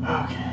Okay.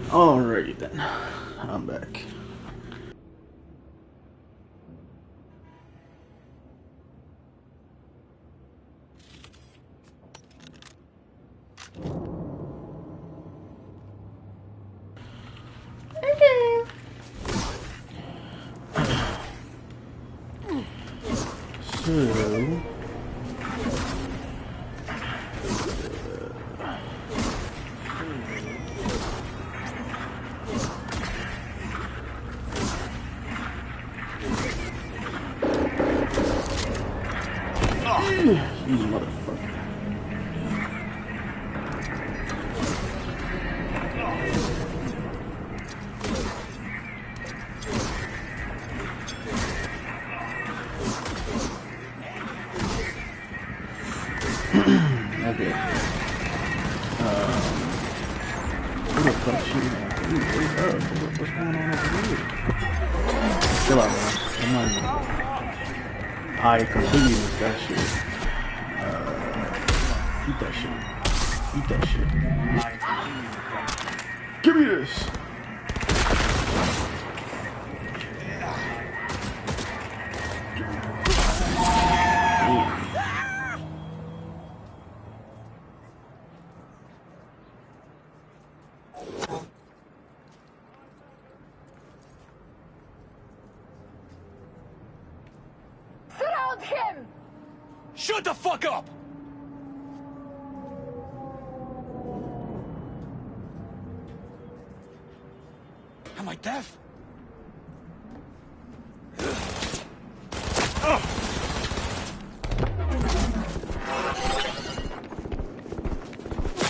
Alrighty then, I'm back. So... You motherfucker. Okay. What the fuck shit? Wake up. What's going on over here? Chill out, man. I'm not even... I completely missed that shit. Eat that shit. Eat that shit. Give me this! Surround him! Shut the fuck up! Am I deaf?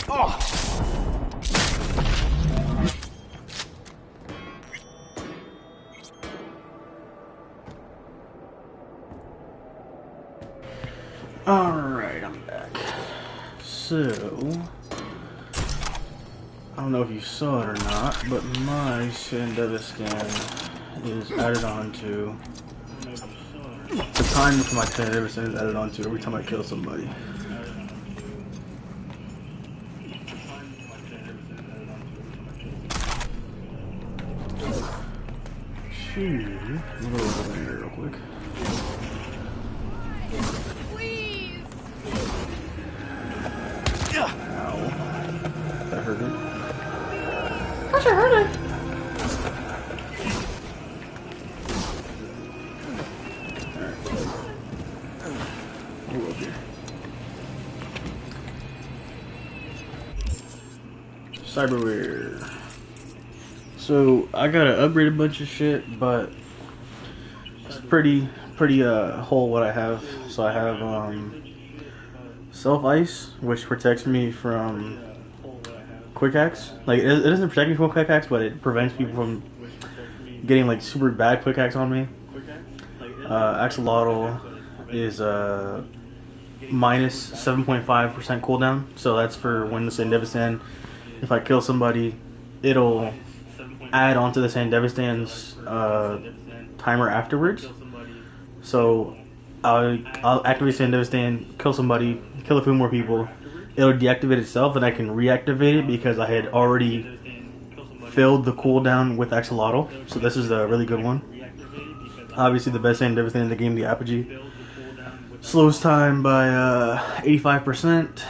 Oh! Alright, I'm back. So, I don't know if you saw it or not, but my Sandevistan is added on to. The time for my Sandevistan is added on to every time I kill somebody. Shoot. I'm gonna go over there real quick. Please. Ow. That hurt it. That sure hurt it. We'll go here. Cyberware. So I gotta upgrade a bunch of shit, but it's pretty whole what I have. So I have self ice, which protects me from quick hacks. Like it doesn't protect me from quick hacks, but it prevents people from getting like super bad quick hacks on me. Axolotl is minus 7.5% cooldown, so that's for when the Sandevistan. If I kill somebody, it'll add onto the Sandevistan's timer afterwards. So I'll activate Sandevistan, kill somebody, kill a few more people. It'll deactivate itself, and I can reactivate it because I had already filled the cooldown with Axolotl. So this is a really good one. Obviously, the best Sandevistan in the game, the Apogee. Slows time by 85%.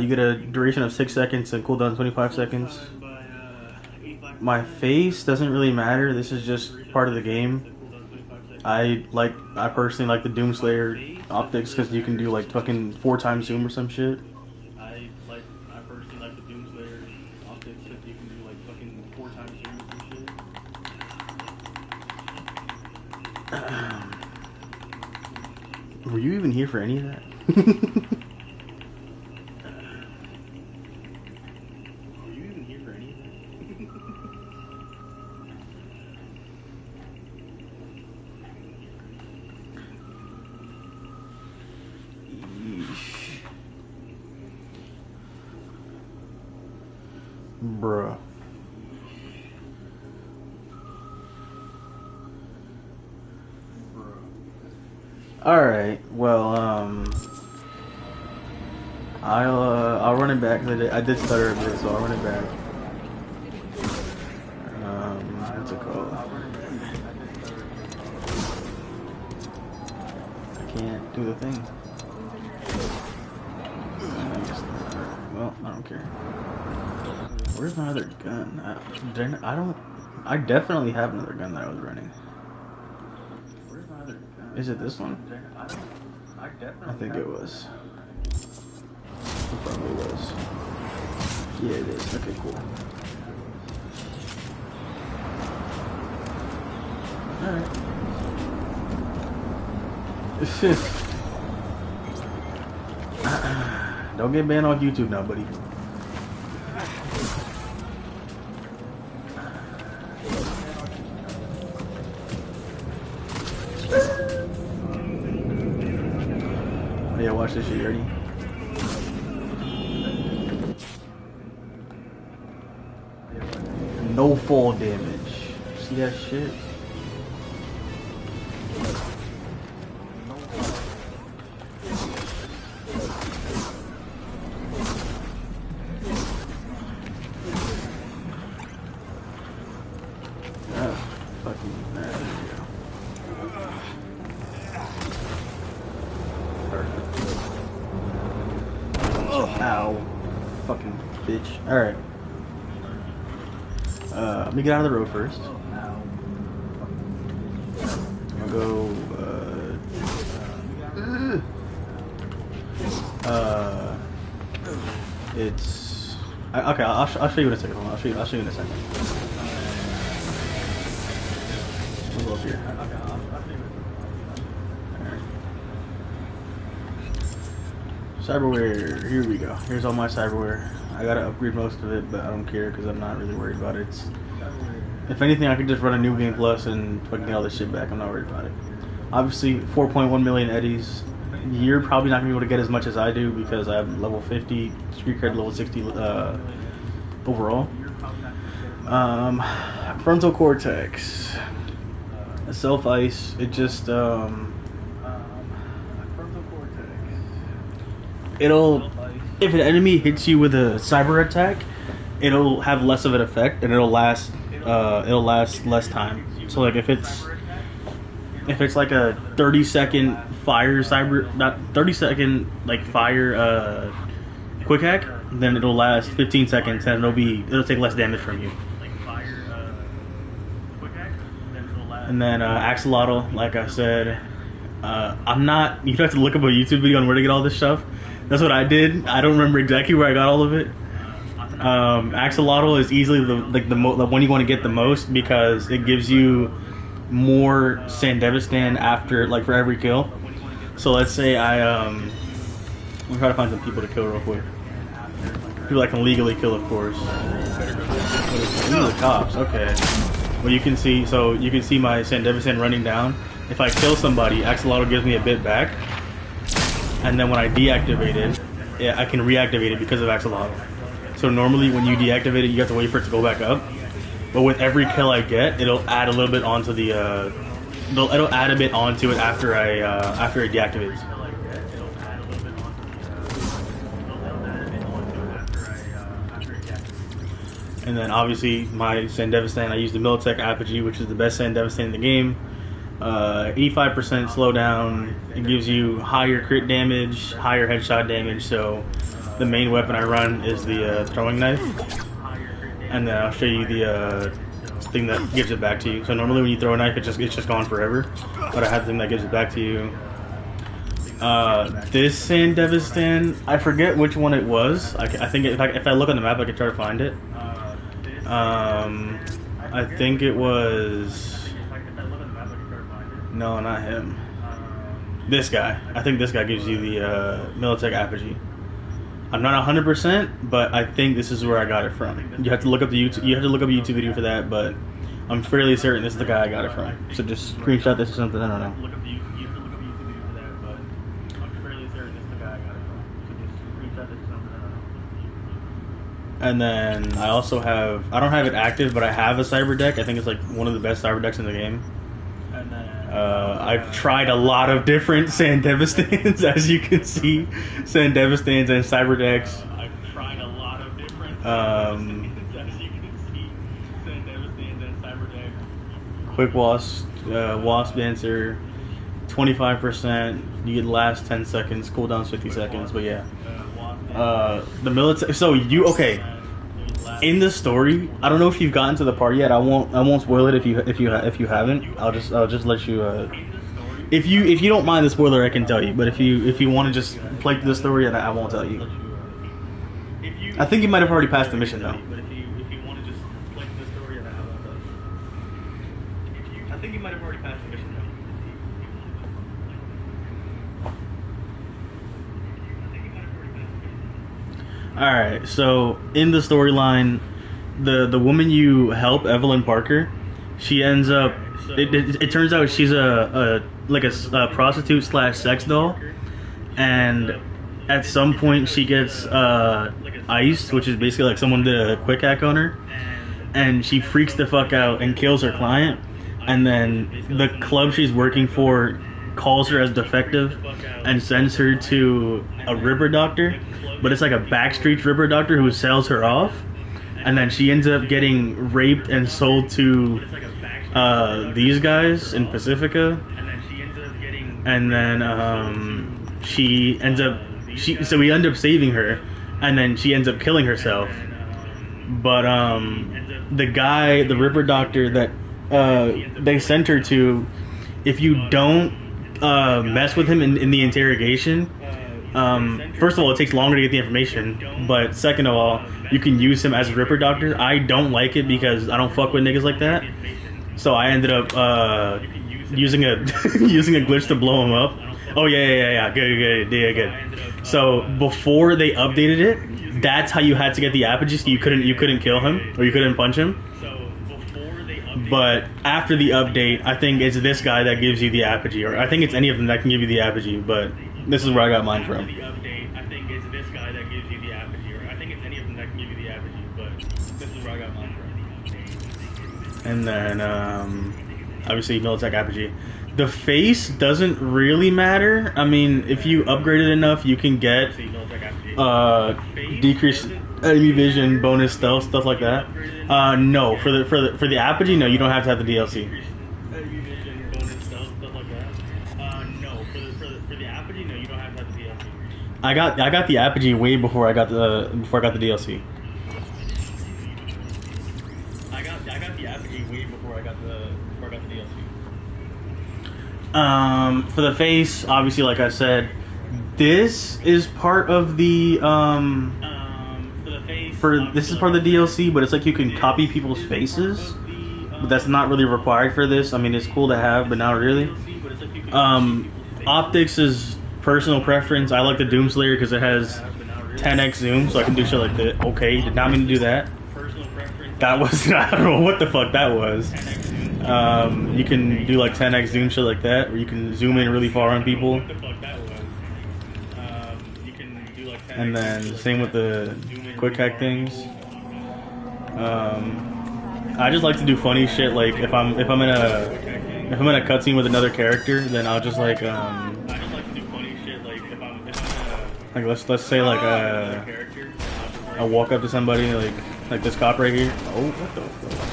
You get a duration of 6 seconds and cooldown 25 seconds. My face doesn't really matter. This is just part of the game. I personally like the Doomslayer optics because you can do like fucking 4 times zoom or some shit. I personally like the Doomslayer optics because you can do like fucking 4 times zoom or some shit. Were you even here for any of that? Bruh. Alright, well, I'll run it back. I did stutter a bit, so I'll run it back. What's it called? I can't do the thing. Well, I don't care. Where's my other gun? I definitely have another gun that I was running. Is it this one? I think it was. It probably was. Yeah, it is. Okay, cool. Alright. Don't get banned on YouTube now, buddy. Yeah, watch this shit, you ready? No fall damage. See that shit? Ow. Fucking bitch. Alright. Let me get out of the road first. I'm gonna go, it's... okay, I'll show you in a second. Hold on, I'll show you in a second. We'll go up here. Cyberware, here we go. Here's all my cyberware. I gotta upgrade most of it, but I don't care because I'm not really worried about it. If anything, I could just run a new game plus and fucking get all this shit back. I'm not worried about it. Obviously, 4.1 million eddies. you're probably not gonna be able to get as much as I do because I have level 50 street cred, level 60 overall. Frontal cortex, self ice. It just it'll, if an enemy hits you with a cyber attack, it'll have less of an effect and it'll last less time. So like if it's like a 30-second fire cyber, not 30-second like fire quick hack, then it'll last 15 seconds and it'll take less damage from you. And then axolotl, like I said, I'm not. You have to look up a YouTube video on where to get all this stuff. That's what I did. I don't remember exactly where I got all of it. Axolotl is easily the one you want to get the most because it gives you more Sandevistan after, like, for every kill. So let's say I'm try to find some people to kill real quick. People I can legally kill, of course. These are the cops. Okay. Well, you can see my Sandevistan running down. If I kill somebody, Axolotl gives me a bit back, and then when I deactivate it, I can reactivate it because of Axolotl. So normally when you deactivate it, you have to wait for it to go back up. But with every kill I get, it'll add a little bit onto the it'll add a bit onto it after it deactivates. And then obviously my Sandevistan, I use the Militech Apogee, which is the best Sandevistan in the game. 85% slowdown. It gives you higher crit damage, higher headshot damage. So the main weapon I run is the throwing knife. And then I'll show you the thing that gives it back to you. So normally when you throw a knife, it's just gone forever. But I have the thing that gives it back to you. This Sandevistan, I forget which one it was. I think if I look on the map, I can try to find it. I think it was. No, not him. This guy. I think this guy gives you the Militech Apogee. I'm not 100%, but I think this is where I got it from. You have to look up the YouTube. You have to look up a YouTube video for that, but I'm fairly certain this is the guy I got it from. So just screenshot this or something. I don't know. And then I also have, I don't have it active, but I have a cyber deck. I think it's like one of the best cyber decks in the game. I've tried a lot of different Sandevistans, as you can see. Sandevistans and cyber decks. I've tried a lot of different Sandevistans, as you can see. Sandevistans and cyber decks. Quick Wasp Dancer, 25%. You get last 10 seconds, cooldown's 50 seconds, but yeah. The military. So okay. In the story, I don't know if you've gotten to the part yet. I won't spoil it if you haven't. I'll just let you. If you don't mind the spoiler, I can tell you. But if you want to just play through the story, I won't tell you. I think you might have already passed the mission though. I think you might have already passed the mission though. Alright, so in the storyline, the woman you help, Evelyn Parker, she ends up, it turns out she's a prostitute / sex doll, and at some point she gets iced, which is basically like someone did a quick hack on her, and she freaks the fuck out and kills her client, and then the club she's working for calls her as defective and sends her to a ripper doctor, but it's like a backstreet ripper doctor who sells her off, and then she ends up getting raped and sold to these guys in Pacifica, and then we end up saving her, and then she ends up killing herself. But the ripper doctor that they sent her to, if you don't mess with him in the interrogation, first of all, it takes longer to get the information, but second of all, you can use him as a ripper doctor. I don't like it because I don't fuck with niggas like that, so I ended up using a using a glitch to blow him up. Oh yeah, good. So before they updated it, that's how you had to get the apogee. So you couldn't kill him or you couldn't punch him. But after the update, I think it's this guy that gives you the apogee, or I think it's any of them that can give you the apogee. But This is where I got mine from. The update, I think it's this guy that gives you the apogee, or I think it's any of them that can give you the apogee, but this is where I got mine from. And then, obviously, Militech apogee. The face doesn't really matter. I mean, if you upgrade it enough, you can get decreased enemy vision, bonus stealth, stuff like that. No, for the apogee, no, you don't have to have the DLC. I got the apogee way before I got the DLC. I got the apogee way before I got the DLC. For the face, obviously, like I said, this is part of the this is part of the DLC, but it's like you can copy people's faces, but that's not really required for this. I mean, it's cool to have, but not really. Optics is personal preference. I like the Doomslayer because it has 10x zoom, so I can do shit like that. Okay, did not mean to do that. That was I don't know what the fuck that was. You can do like 10x zoom shit like that, where you can zoom in really far on people. And then same with the quick hack things. I just like to do funny shit. Like if I'm in a cutscene with another character, then I'll just like let's say like I walk up to somebody like this cop right here. Oh, what the fuck?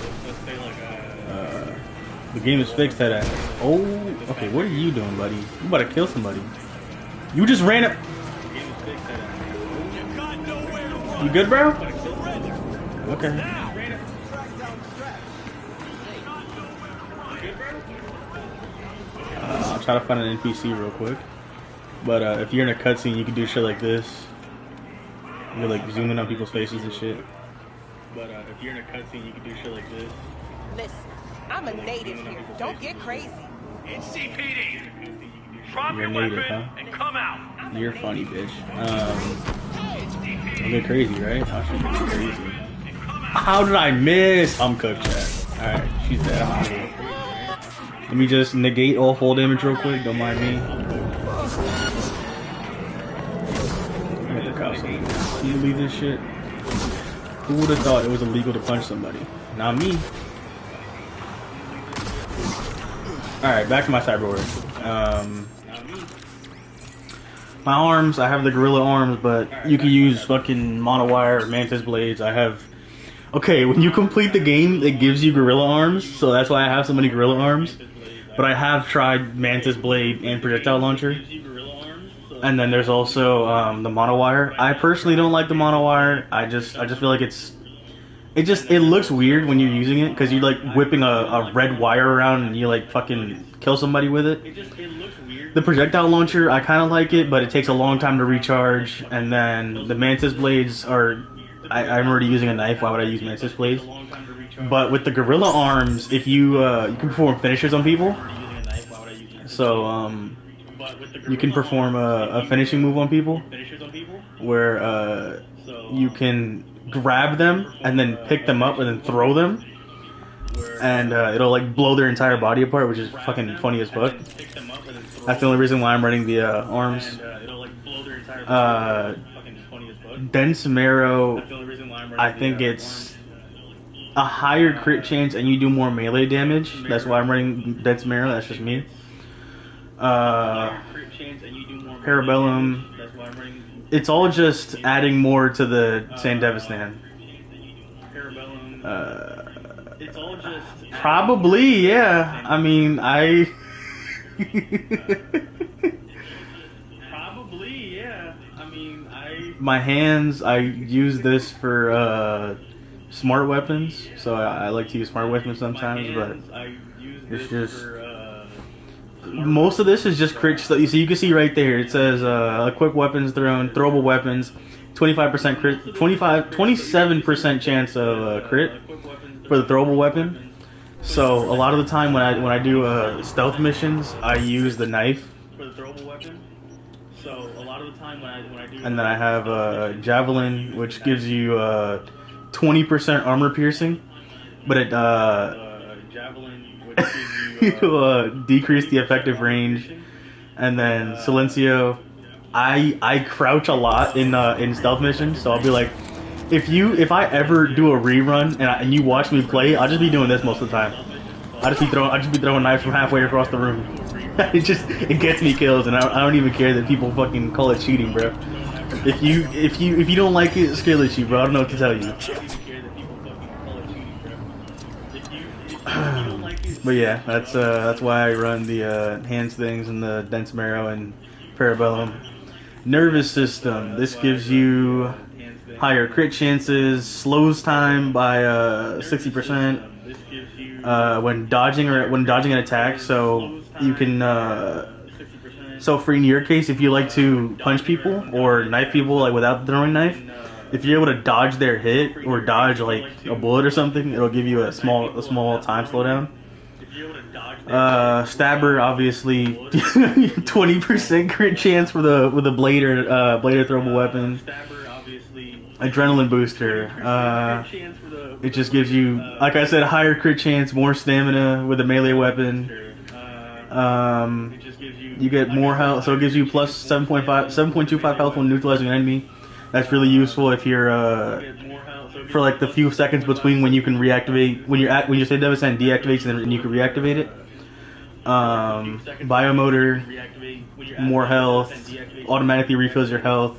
The game is fixed, head ass. Oh, okay. What are you doing, buddy? You about to kill somebody? You just ran up. You good, bro? Okay. I'll try to find an NPC real quick. But if you're in a cutscene, you can do shit like this. You're like zooming on people's faces and shit. But if you're in a cutscene, you can do shit like this. Listen, I'm a native here. Don't get crazy. NCPD! Drop You're your native, weapon huh? and come out! You're funny, bitch. I'm getting crazy, right? Oh, she's getting crazy. How did I miss? I'm cooked, chat. Alright, she's dead. I'm out of here. Let me just negate all full damage real quick. Don't mind me. Can you believe this shit? Who would have thought it was illegal to punch somebody? Not me. Alright, back to my cyberware. My arms, I have the gorilla arms, but you can use fucking monowire or mantis blades. I have... Okay, when you complete the game, it gives you gorilla arms, so that's why I have so many gorilla arms. But I have tried mantis blade and projectile launcher. And then there's also the monowire. I personally don't like the monowire. I just feel like it looks weird when you're using it because you're like whipping a red wire around and you like fucking kill somebody with it. The projectile launcher, I kind of like it, but it takes a long time to recharge. And then the mantis blades are, I'm already using a knife. Why would I use mantis blades? But with the gorilla arms, if you you can perform finishes on people. So you can perform a finishing move on people where you can grab them and then pick them up and then throw them, and it'll like blow their entire body apart, which is fucking funny as fuck. That's the only reason why I'm running the arms. Dense marrow, I think it's a higher crit chance and you do more melee damage. That's why I'm running dense marrow. That's just me. Parabellum. It's all just adding more to the Sandevistan. Probably, yeah. I mean, my hands, I use this for smart weapons. So I like to use smart weapons sometimes, but it's just... Most of this is just crit. So you can see right there, it says equip weapons thrown, throwable weapons, 25% crit, 27% chance of crit for the throwable weapon. So a lot of the time when I do stealth missions, I use the knife. And then I have javelin, which gives you 20% armor piercing, but it decrease the effective range. And then Silencio, I crouch a lot in stealth missions, so I'll be like, if I ever do a rerun and you watch me play, I'll just be doing this most of the time. I just be throwing knives from halfway across the room. It gets me kills, and I don't even care that people fucking call it cheating, bro. If you don't like it, skill issue, bro. I don't know what to tell you. But yeah, that's why I run the hands things and the dense marrow and parabellum. Nervous system. This gives you higher crit chances, slows time by 60% when dodging an attack. So you can so for in your case, if you like to punch people or knife people like without the throwing knife, if you're able to dodge their hit or dodge like a bullet or something, it'll give you a small time slowdown. Stabber, obviously, 20% crit chance with a blade or throwable weapon. Adrenaline booster. It just gives you, like I said, higher crit chance, more stamina with a melee weapon. You get more health, so it gives you plus 7.25 health when neutralizing an enemy. That's really useful if you're for like the few seconds between when you can reactivate when your state devastating deactivates and then you can reactivate it. Biomotor, more health, automatically refills your health.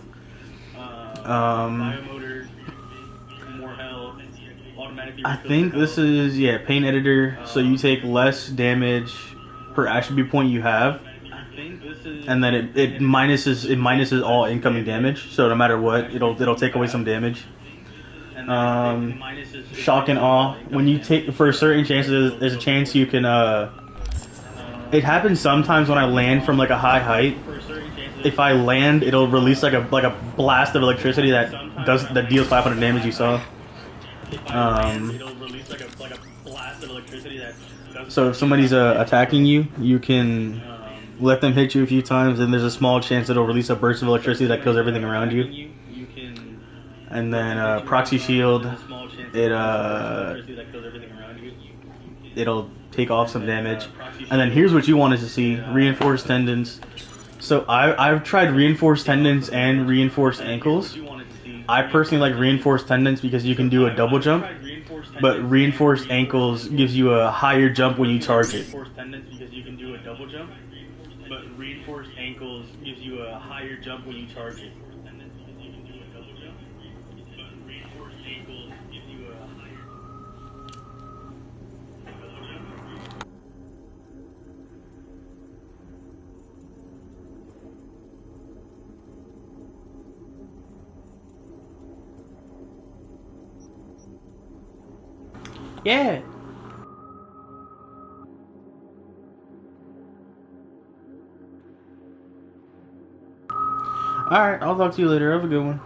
I think this is pain editor, so you take less damage per attribute point you have, and then it minuses all incoming damage. So no matter what, it'll take away some damage. Shock and awe. When you take for certain chances, there's a chance you can. It happens sometimes when I land from like a high height. If I land, it'll release like a blast of electricity that deals 500 damage. You saw. So if somebody's attacking you, you can let them hit you a few times, and there's a small chance it'll release a burst of electricity that kills everything around you. And then proxy shield, it'll take off some damage. And then here's what you wanted to see: reinforced tendons. So I've tried reinforced tendons and reinforced ankles. I personally like reinforced tendons because you can do a double jump, but reinforced ankles gives you a higher jump when you charge it. Yeah. Alright, I'll talk to you later. Have a good one.